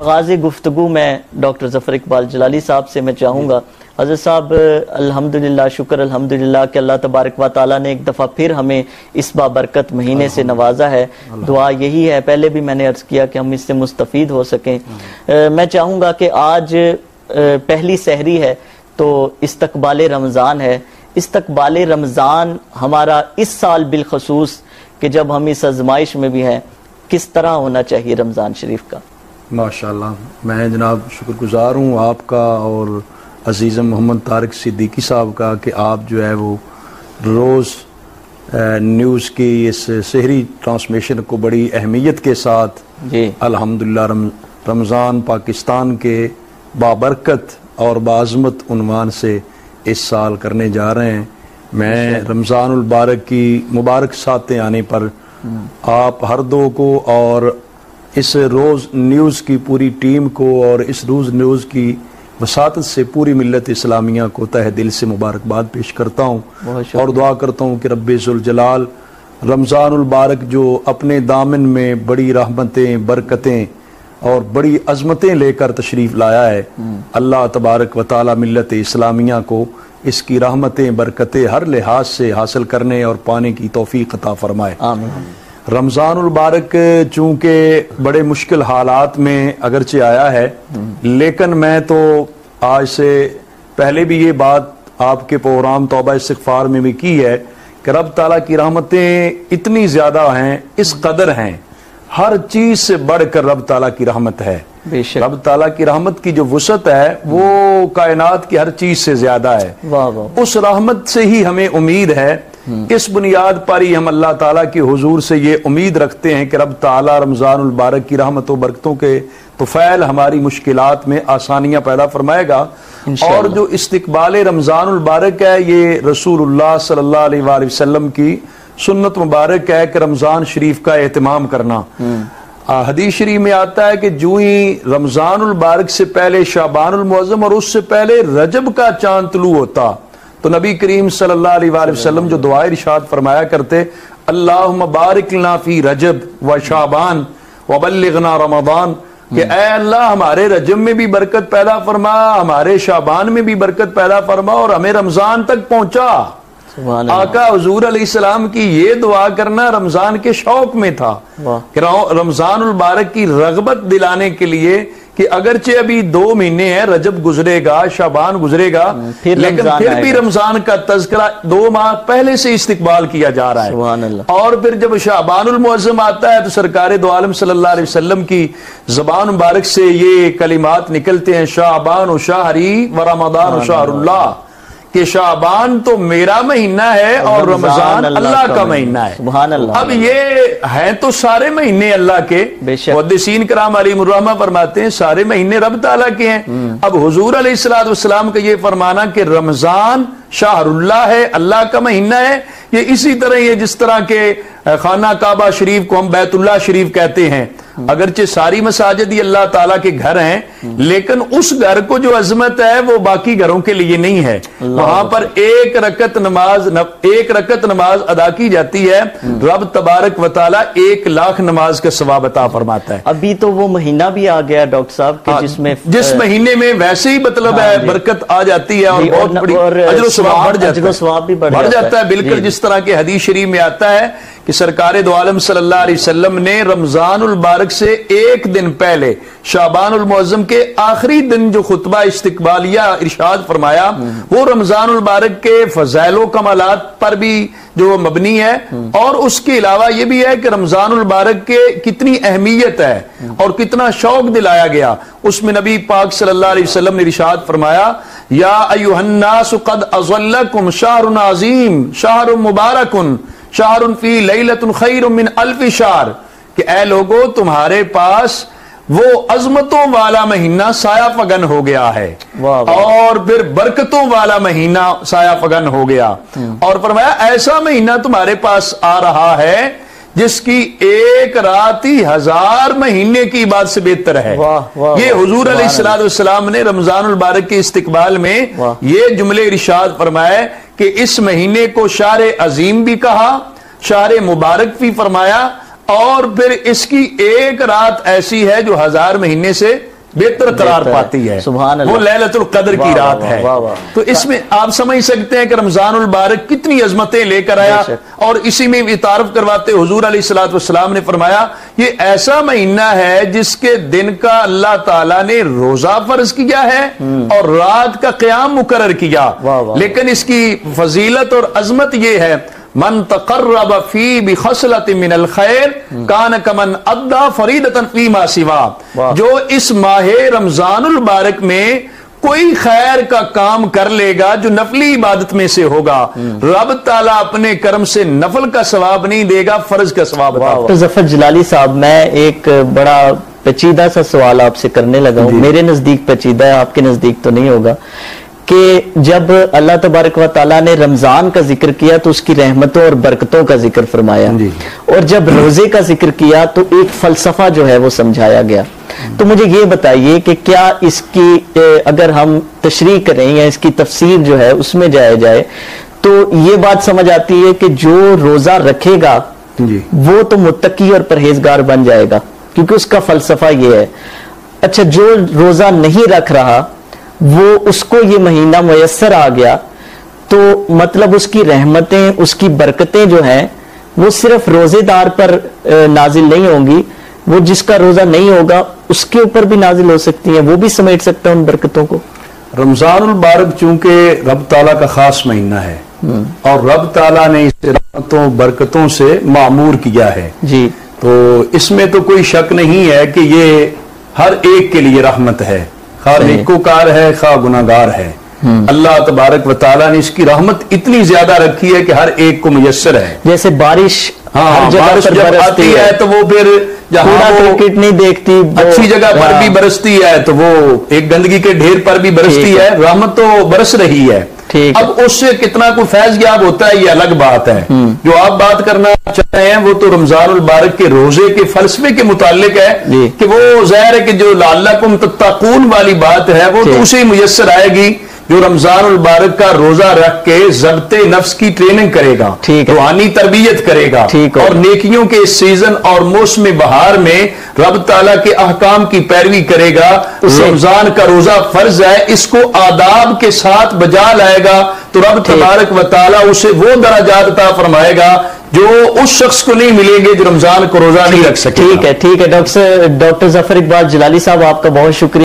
غازی گفتگو میں ڈاکٹر ظفر اقبال جلالی صاحب سے میں چاہوں گا، حضرت صاحب الحمدللہ، شکر الحمدللہ کہ اللہ تبارک و تعالیٰ نے ایک دفعہ پھر ہمیں اس بابرکت مہینے سے نوازا ہے. دعا یہی ہے، پہلے بھی میں نے عرض کیا کہ ہم اس سے مستفید ہو سکیں. میں چاہوں گا کہ آج پہلی سحری ہے تو استقبال رمضان ہے. استقبال رمضان ہمارا اس سال بالخصوص کہ جب ہم اس آزمائش میں بھی ہیں، کس طرح ہونا چاہیے رمضان شریف کا؟ ماشاءاللہ، میں جناب شکر گزار ہوں آپ کا اور عزیزم محمد طارق صدیقی صاحب کا کہ آپ جو ہے وہ روز نیوز کی اس سحری ٹرانسمیشن کو بڑی اہمیت کے ساتھ الحمدللہ رمضان پاکستان کے بابرکت اور بعظمت عنوان سے اس سال کرنے جا رہے ہیں. میں رمضان المبارک کی مبارک ساتیں آنے پر آپ ہر دو کو اور اس روز نیوز کی پوری ٹیم کو اور اس روز نیوز کی وساطت سے پوری ملت اسلامیہ کو تہ دل سے مبارکباد پیش کرتا ہوں اور دعا کرتا ہوں کہ رب ذوالجلال رمضان المبارک جو اپنے دامن میں بڑی رحمتیں، برکتیں اور بڑی عظمتیں لے کر تشریف لایا ہے، اللہ تبارک و تعالی ملت اسلامیہ کو اس کی رحمتیں، برکتیں ہر لحاظ سے حاصل کرنے اور پانے کی توفیق عطا فرمائے. آمین. رمضان المبارک چونکہ بڑے مشکل حالات میں اگرچہ آیا ہے، لیکن میں تو آج سے پہلے بھی یہ بات آپ کے پروگرام توبہ استغفار میں بھی کی ہے کہ رب تعالیٰ کی رحمتیں اتنی زیادہ ہیں، اس قدر ہیں، ہر چیز سے بڑھ کر رب تعالیٰ کی رحمت ہے. رب تعالیٰ کی رحمت کی جو وسعت ہے وہ کائنات کی ہر چیز سے زیادہ ہے. اس رحمت سے ہی ہمیں امید ہے. اس بنیاد پر ہی ہم اللہ تعالیٰ کی حضور سے یہ امید رکھتے ہیں کہ رب تعالیٰ رمضان المبارک کی رحمت و برکتوں کے طفیل ہماری مشکلات میں آسانیاں پیدا فرمائے گا. اور جو استقبال رمضان المبارک ہے یہ رسول اللہ صلی اللہ علیہ وآلہ وسلم کی سنت مبارک ہے کہ رمضان شریف کا اہتمام کرنا. حدیث شریف میں آتا ہے کہ جو ہی رمضان المبارک سے پہلے شعبان المعظم اور اس سے پہلے رجب کا چاند طلوع ہوتا تو نبی کریم صلی اللہ علیہ وآلہ وسلم جو دعائے ارشاد فرمایا کرتے، اللہم بارک لنا فی رجب و شعبان وبلغنا رمضان، کہ اے اللہ ہمارے رجب میں بھی برکت پیدا فرما، ہمارے شعبان میں بھی برکت پیدا فرما اور ہمیں رمضان تک پہنچا. آقا حضور علیہ السلام کی یہ دعا کرنا رمضان کے شوق میں تھا کہ رمضان المبارک کی رغبت دلانے کے لیے کہ اگرچہ ابھی 2 مہینے ہیں، رجب گزرے گا، شعبان گزرے گا، لیکن پھر بھی رمضان کا تذکرہ 2 ماہ پہلے سے استقبال کیا جا رہا ہے. اور پھر جب شعبان المعظم آتا ہے تو سرکار دو عالم صلی اللہ علیہ وسلم کی زبان مبارک سے یہ کلمات نکلتے ہیں، شعبان و شہری و رمضان و شہر اللہ، کہ شعبان تو میرا مہینہ ہے اور رمضان اللہ کا مہینہ ہے. اب یہ ہیں تو سارے مہینے اللہ کے، محدثین کرام علیہم الرحمہ فرماتے ہیں سارے مہینے رب تعالیٰ کے ہیں. اب حضور علیہ السلام کا یہ فرمانا کہ رمضان شہر اللہ ہے، اللہ کا مہینہ ہے، یہ اسی طرح یہ جس طرح کے خانہ کعبہ شریف کو ہم بیت اللہ شریف کہتے ہیں، اگرچہ ساری مساجد ہی اللہ تعالیٰ کے گھر ہیں، لیکن اس گھر کو جو عظمت ہے وہ باقی گھروں کے لیے نہیں ہے. وہاں پر ایک رکعت نماز ادا کی جاتی ہے، رب تبارک و تعالیٰ 1,00,000 نماز کا ثواب عطا فرماتا ہے. ابھی تو وہ مہینہ بھی آ گیا ڈاکٹر صاحب کہ جس مہینے میں ویسے ہی مطلب ہے برکت آ جاتی ہے اور بہت بڑی اجر و ثواب بڑھ جاتا ہے. بالکل جس طرح کے حدیث شریف میں آتا ہے کہ سرکار دو عالم صلی اللہ علیہ وسلم نے رمضان المبارک سے 1 دن پہلے شعبان المعظم کے آخری دن جو خطبہ استقبالیہ ارشاد فرمایا وہ رمضان المبارک کے فضائل و کمالات پر بھی جو مبنی ہے، اور اس کے علاوہ یہ بھی ہے کہ رمضان المبارک کے کتنی اہمیت ہے اور کتنا شوق دلایا گیا. اس میں نبی پاک صلی اللہ علیہ وسلم نے ارشاد فرمایا، یا ایھا الناس قد اظلکم شہر عظیم شہر مبارک شہر فی لیلۃ خیر من 1000 شہر، کہ اے لوگو تمہارے پاس وہ عظمتوں والا مہینہ سایہ فگن ہو گیا ہے اور پھر برکتوں والا مہینہ سایہ فگن ہو گیا، اور فرمایا ایسا مہینہ تمہارے پاس آ رہا ہے جس کی 1 رات ہی 1000 مہینے کی عبادت سے بہتر ہے. یہ حضور علیہ السلام نے رمضان المبارک کے استقبال میں یہ جملے ارشاد فرمائے کہ اس مہینے کو شہر عظیم بھی کہا، شہر مبارک بھی فرمایا، اور پھر اس کی 1 رات ایسی ہے جو 1000 مہینے سے بہتر قرار پاتی ہے، سبحان اللہ، وہ لیلۃ القدر کی رات ہے۔ تو اس میں آپ سمجھ سکتے ہیں کہ رمضان المبارک کتنی عظمتیں لے کر آیا، اور اسی میں تعارف کرواتے حضور علیہ الصلوۃ والسلام نے فرمایا یہ ایسا مہینہ ہے جس کے دن کا اللہ تعالیٰ نے روزہ فرض کیا ہے اور رات کا قیام مقرر کیا، لیکن اس کی فضیلت اور عظمت یہ ہے من تقرب فی بخصلۃ من الخیر کان کمن ادى فریضۃ فیما سوا، جو اس ماہ رمضان المبارک میں کوئی خیر کا کام کر لے گا جو نفلی عبادت میں سے ہوگا، رب تعالیٰ اپنے کرم سے نفل کا ثواب نہیں دے گا، فرض کا ثواب دے گا۔ ڈاکٹر ظفر جلالی صاحب، میں ایک بڑا پیچیدہ سا سوال آپ سے کرنے لگا ہوں، میرے نزدیک پیچیدہ ہے، آپ کے نزدیک تو نہیں ہوگا، کہ جب اللہ تبارک و تعالیٰ نے رمضان کا ذکر کیا تو اس کی رحمتوں اور برکتوں کا ذکر فرمایا، اور جب روزے کا ذکر کیا تو ایک فلسفہ جو ہے وہ سمجھایا گیا۔ تو مجھے یہ بتائیے کہ کیا اس کی اگر ہم تشریح کریں یا اس کی تفسیر جو ہے اس میں جایا جائے تو یہ بات سمجھ آتی ہے کہ جو روزہ رکھے گا وہ تو متقی اور پرہیزگار بن جائے گا، کیونکہ اس کا فلسفہ یہ ہے۔ اچھا، جو روزہ نہیں رکھ رہا وہ اس کو یہ مہینہ میسر آ گیا تو مطلب اس کی رحمتیں، اس کی برکتیں جو ہیں وہ صرف روزے دار پر نازل نہیں ہوں گی، وہ جس کا روزہ نہیں ہوگا اس کے اوپر بھی نازل ہو سکتی ہیں، وہ بھی سمیٹ سکتا ہے ان برکتوں کو۔ رمضان المبارک چونکہ رب تعالیٰ کا خاص مہینہ ہے اور رب تعالیٰ نے اسے رحمتوں برکتوں سے معمور کیا ہے جی، تو اس میں تو کوئی شک نہیں ہے کہ یہ ہر ایک کے لیے رحمت ہے، خواہ نیکوکار ہے خواہ گناہگار ہے، اللہ تبارک و تعالیٰ نے اس کی رحمت اتنی زیادہ رکھی ہے کہ ہر ایک کو میسر ہے۔ جیسے بارش بارش جب آتی ہے تو وہ پھر جہاں کرکٹ نہیں دیکھتی اچھی جگہ پر بھی برستی ہے تو وہ ایک گندگی کے ڈھیر پر بھی برستی ہے، رحمت تو برس رہی ہے۔ اب اس سے کتنا کوئی فیض یاب ہوتا ہے یہ الگ بات ہے، جو آپ بات کرنا چاہتے ہیں وہ تو رمضان المبارک کے روزے کے فلسفے کے متعلق ہے کہ وہ ظاہر ہے کہ جو لعلکم تتقون والی بات ہے وہ تو اسے میسر آئے گی جو رمضان المبارک کا روزہ رکھ کے ضبط نفس کی ٹریننگ کرے گا، روحانی تربیت کرے گا، اور نیکیوں کے سیزن اور موسم بہار میں رب تعالیٰ کے احکام کی پیروی کرے گا۔ رمضان کا روزہ فرض ہے، اس کو آداب کے ساتھ بجا لائے گا تو رب تبارک و تعالیٰ اسے وہ درجات عطا فرمائے گا جو اس شخص کو نہیں ملیں گے جو رمضان کو روزہ نہیں رکھ سکے۔ ٹھیک ہے ڈاکٹر ظفر اقبال جلالی صاحب، آپ کا بہت شکریہ۔